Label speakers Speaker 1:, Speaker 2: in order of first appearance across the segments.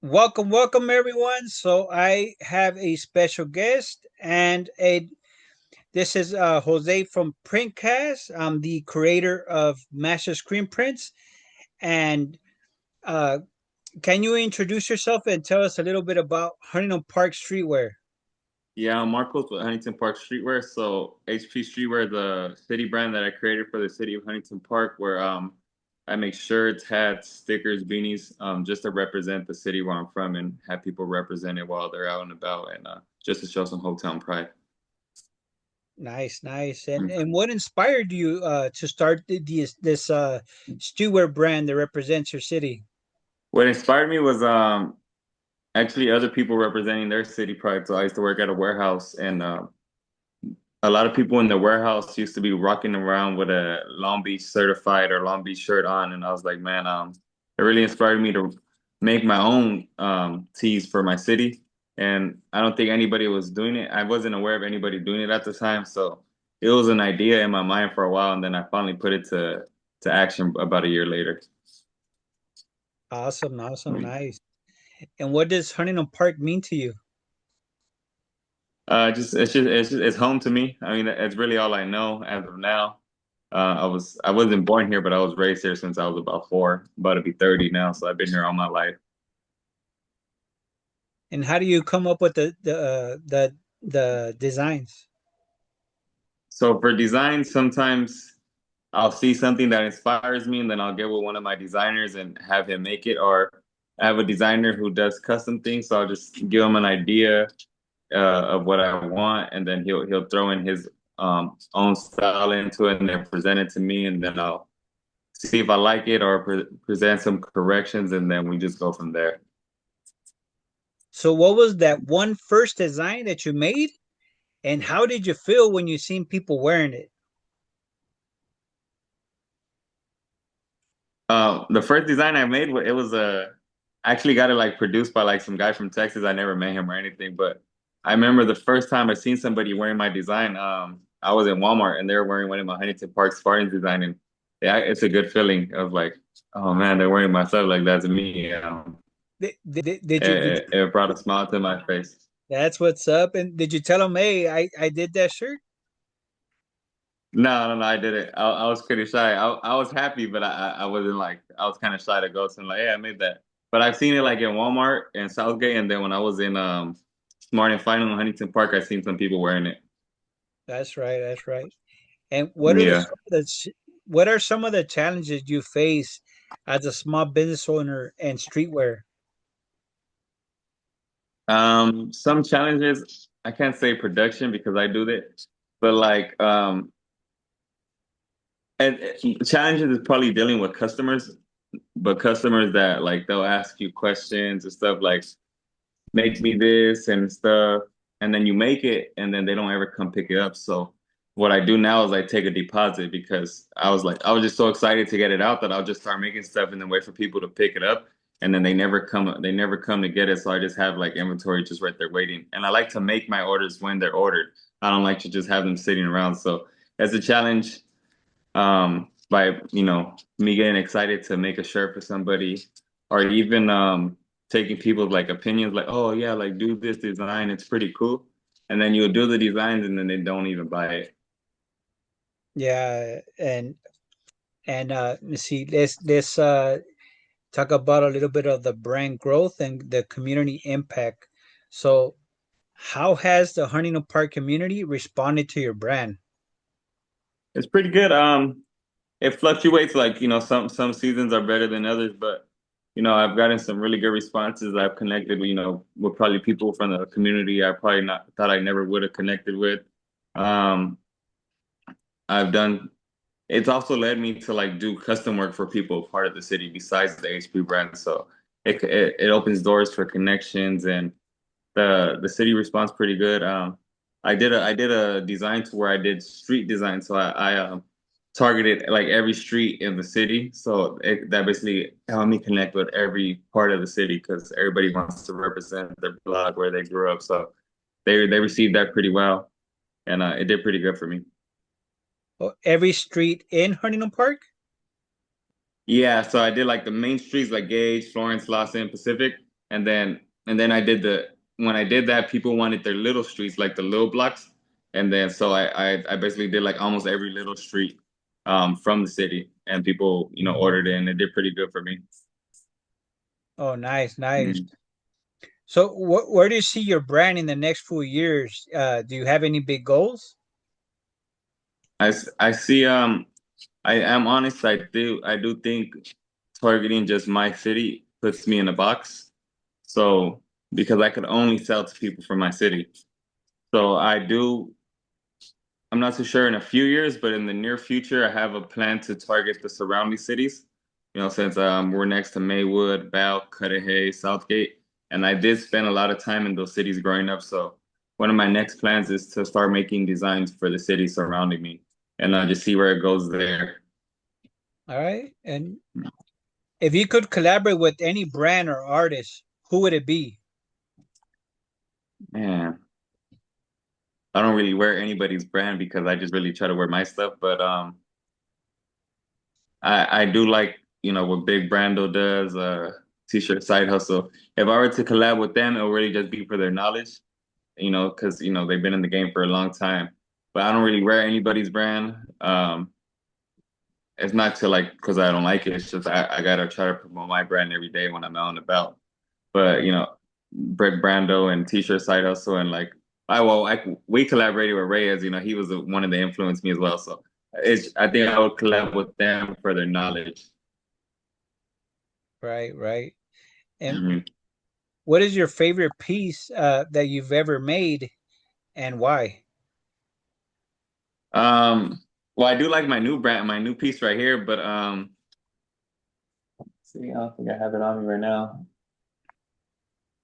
Speaker 1: Welcome everyone. So I have a special guest, and a this is Jose from Printcast. I'm the creator of Master Screen Prints. And uh, can you introduce yourself and tell us a little bit about Huntington Park Streetwear?
Speaker 2: Yeah, I'm Marcos with Huntington Park Streetwear. So HP Streetwear, the city brand that I created for the city of Huntington Park, where I make shirts, hats, stickers, beanies, just to represent the city where I'm from and have people represent it while they're out and about, and just to show some hometown pride.
Speaker 1: Nice, nice. And what inspired you to start this streetwear brand that represents your city?
Speaker 2: What inspired me was actually other people representing their city pride. So I used to work at a warehouse, and a lot of people in the warehouse used to be rocking around with a Long Beach certified or Long Beach shirt on, and I was like, man, it really inspired me to make my own tees for my city. And I don't think anybody was doing it. I wasn't aware of anybody doing it at the time, so it was an idea in my mind for a while, and then I finally put it to action about a year later.
Speaker 1: Awesome, awesome, nice. And what does Huntington Park mean to you?
Speaker 2: It's home to me. I mean, it's really all I know as of now. I wasn't born here, but I was raised here since I was about four, about to be 30 now, so I've been here all my life.
Speaker 1: And how do you come up with the designs?
Speaker 2: So for design, sometimes I'll see something that inspires me, and then I'll get with one of my designers and have him make it. Or I have a designer who does custom things, so I'll just give him an idea of what I want, and then he'll throw in his own style into it, and then present it to me, and then I'll see if I like it or present some corrections, and then we just go from there.
Speaker 1: So what was that one first design that you made, and how did you feel when you seen people wearing it?
Speaker 2: The first design I made, it was I actually got it like produced by like some guy from Texas. I never met him or anything, but I remember the first time I seen somebody wearing my design. I was in Walmart and they were wearing one of my Huntington Park Spartans design, and yeah, it's a good feeling of like, oh man, they're wearing my stuff like that's me. It brought a smile to my face.
Speaker 1: That's what's up. And did you tell them, hey, I did that shirt?
Speaker 2: No, I didn't. I was pretty shy. I was happy, but I wasn't like, I was kind of shy to go to like, hey, I made that. But I've seen it like in Walmart and Southgate, and then when I was in Smart and Final in Huntington Park, I seen some people wearing it.
Speaker 1: That's right, that's right. And
Speaker 2: Yeah.
Speaker 1: what are some of the challenges you face as a small business owner and streetwear?
Speaker 2: Some challenges, I can't say production because I do that, but like and challenges is probably dealing with customers, but customers that like they'll ask you questions and stuff like make me this and stuff, and then you make it, and then they don't ever come pick it up. So what I do now is I take a deposit because I was just so excited to get it out that I'll just start making stuff and then wait for people to pick it up, and then they never come to get it. So I just have like inventory just right there waiting, and I like to make my orders when they're ordered. I don't like to just have them sitting around. So as a challenge, by me getting excited to make a shirt for somebody, or even taking people's like opinions, like, oh yeah, like do this design, it's pretty cool, and then you'll do the designs and then they don't even buy it.
Speaker 1: Yeah, and let's see, let's talk about a little bit of the brand growth and the community impact. So, how has the Huntington Park community responded to your brand?
Speaker 2: It's pretty good. It fluctuates, like some seasons are better than others, but I've gotten some really good responses. I've connected with probably people from the community I probably not thought I never would have connected with. um I've done It's also led me to like do custom work for people part of the city besides the HP brand. So it opens doors for connections, and the city responds pretty good. I did a design to where I did street design, so I targeted like every street in the city. So that basically helped me connect with every part of the city because everybody wants to represent their block where they grew up. So they received that pretty well, and it did pretty good for me.
Speaker 1: Oh, every street in Huntington Park?
Speaker 2: Yeah, so I did like the main streets like Gage, Florence, Lawson, Pacific. and then I did the when I did that, people wanted their little streets, like the little blocks, and then so I basically did like almost every little street from the city, and people ordered it, and it did pretty good for me.
Speaker 1: Oh, nice, nice.
Speaker 2: Mm.
Speaker 1: So, where do you see your brand in the next few years? Do you have any big goals?
Speaker 2: I see. I am honest. I do think targeting just my city puts me in a box. So because I could only sell to people from my city. So I do. I'm not too sure in a few years, but in the near future, I have a plan to target the surrounding cities. Since we're next to Maywood, Val, Cudahy, Southgate, and I did spend a lot of time in those cities growing up. So one of my next plans is to start making designs for the cities surrounding me, and just see where it goes there.
Speaker 1: All right. And if you could collaborate with any brand or artist, who would it be?
Speaker 2: Man, I don't really wear anybody's brand because I just really try to wear my stuff. But I do like what Big Brando does, T-shirt side hustle. If I were to collab with them, it would really just be for their knowledge, because they've been in the game for a long time. But I don't really wear anybody's brand. It's not to like because I don't like it. It's just I gotta try to promote my brand every day when I'm out and about. But Brick Brando and T-shirt side hustle and like we collaborated with Reyes. He was one of the influenced me as well. So I think I would collab with them for their knowledge.
Speaker 1: Right, right. And
Speaker 2: Mhm.
Speaker 1: what is your favorite piece that you've ever made and why?
Speaker 2: Um, well, I do like my new brand, my new piece right here, but see, I don't think I have it on me right now.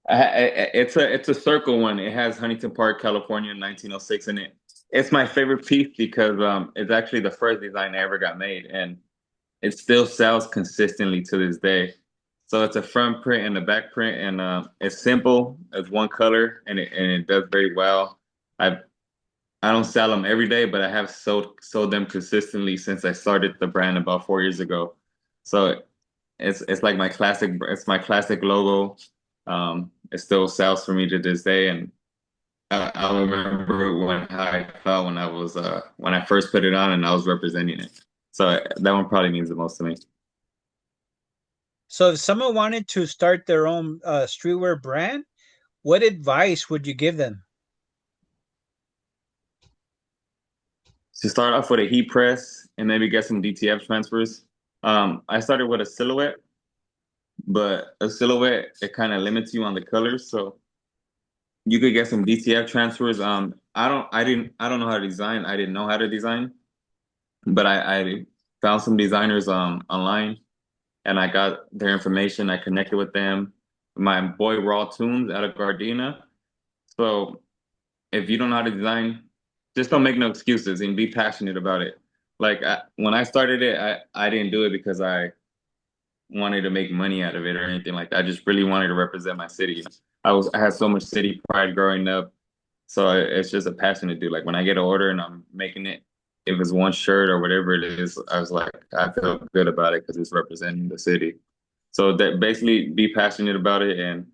Speaker 2: It's a circle one. It has Huntington Park, California, 1906 in it. It's my favorite piece because it's actually the first design I ever got made, and it still sells consistently to this day. So it's a front print and a back print, and it's simple. It's one color, and it does very well. I I don't sell them every day, but I have sold them consistently since I started the brand about 4 years ago. So it's like my classic logo. It still sells for me to this day, and I remember how I felt when I first put it on and I was representing it. So that one probably means the most to me.
Speaker 1: So, if someone wanted to start their own streetwear brand, what advice would you give them?
Speaker 2: To start off with a heat press and maybe get some DTF transfers. I started with a silhouette, but a silhouette it kind of limits you on the colors, so you could get some DTF transfers. I don't know how to design. I didn't know how to design, but I found some designers online, and I got their information. I connected with them. My boy Raw Tunes out of Gardena. So if you don't know how to design, just don't make no excuses and be passionate about it. Like when I started it, I didn't do it because I wanted to make money out of it or anything like that. I just really wanted to represent my city. I had so much city pride growing up, so it's just a passion to do. Like when I get an order and I'm making it, if it's one shirt or whatever it is, I was like, I feel good about it because it's representing the city. So that basically be passionate about it, and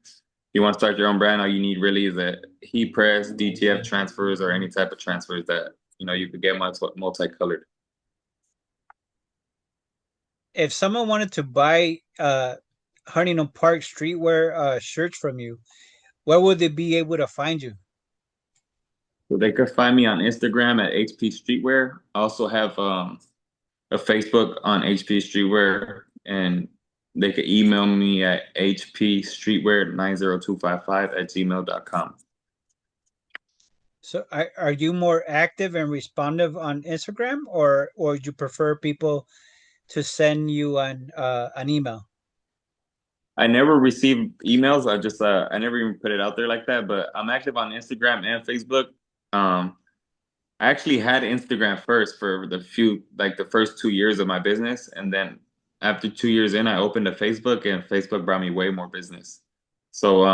Speaker 2: you want to start your own brand, all you need really is a heat press, DTF transfers, or any type of transfers that you could get multicolored.
Speaker 1: If someone wanted to buy Huntington Park streetwear shirts from you, where would they be able to find you?
Speaker 2: So they could find me on Instagram at HP Streetwear. I also have a Facebook on HP Streetwear, and they could email me at hpstreetwear90255 at gmail.com.
Speaker 1: So, are you more active and responsive on Instagram, or do you prefer people to send you an email?
Speaker 2: I never receive emails. I never even put it out there like that, but I'm active on Instagram and Facebook. Um, I actually had Instagram first for the first 2 years of my business. And then after 2 years in, I opened a Facebook and Facebook brought me way more business. So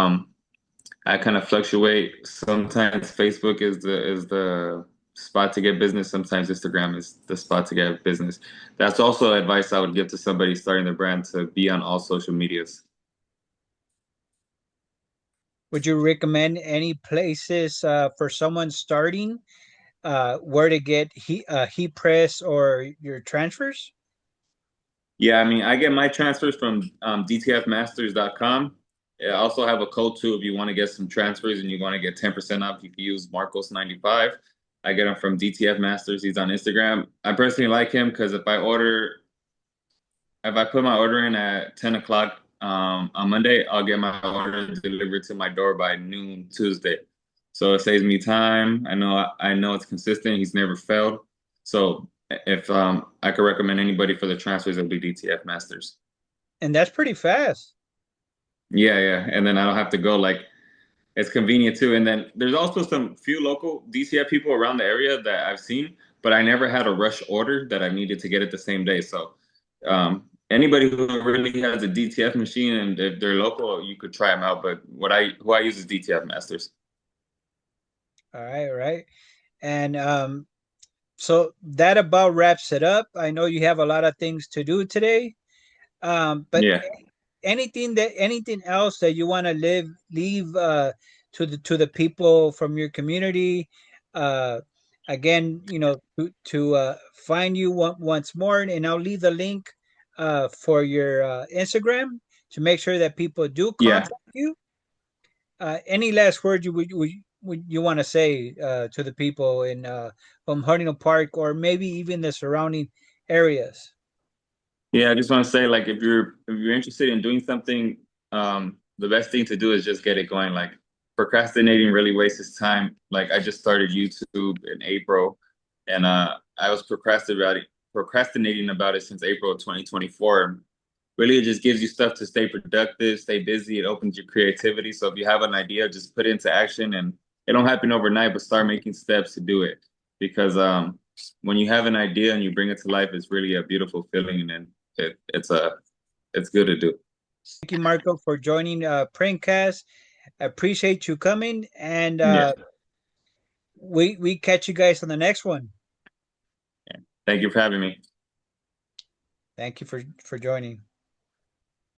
Speaker 2: I kind of fluctuate. Sometimes Facebook is the spot to get business. Sometimes Instagram is the spot to get business. That's also advice I would give to somebody starting their brand to be on all social medias.
Speaker 1: Would you recommend any places for someone starting where to get heat press or your transfers?
Speaker 2: Yeah, I mean, I get my transfers from dtfmasters.com. I also have a code too if you want to get some transfers and you want to get 10% off. You can use Marcos95. I get them from DTF Masters. He's on Instagram. I personally like him because if I put my order in at 10 o'clock on Monday, I'll get my order delivered to my door by noon Tuesday. So it saves me time. I know it's consistent. He's never failed. So if I could recommend anybody for the transfers, it'll be DTF Masters.
Speaker 1: And that's pretty fast.
Speaker 2: Yeah, yeah. And then I don't have to go like it's convenient too. And then there's also some few local DTF people around the area that I've seen, but I never had a rush order that I needed to get it the same day. So anybody who really has a DTF machine and if they're local, you could try them out. But who I use is DTF Masters.
Speaker 1: All right. And so that about wraps it up. I know you have a lot of things to do today. But
Speaker 2: Yeah.
Speaker 1: anything else that you want to leave to the people from your community? Uh, Again, to find you once more, and I'll leave the link for your Instagram to make sure that people do
Speaker 2: Yeah.
Speaker 1: contact you. Any last words would you want to say to the people in from Huntington Park or maybe even the surrounding areas?
Speaker 2: Yeah, I just want to say, like, if you're interested in doing something, the best thing to do is just get it going. Like, procrastinating really wastes time. Like, I just started YouTube in April, and I was procrastinating about it since April of 2024. Really, it just gives you stuff to stay productive, stay busy. It opens your creativity. So if you have an idea, just put it into action, and it don't happen overnight, but start making steps to do it. Because when you have an idea and you bring it to life, it's really a beautiful feeling, and it's good to do.
Speaker 1: Thank you, Marco, for joining Printcast. I appreciate you coming, and
Speaker 2: Yeah.
Speaker 1: we catch you guys on the next one.
Speaker 2: Thank you for having me.
Speaker 1: Thank you for joining.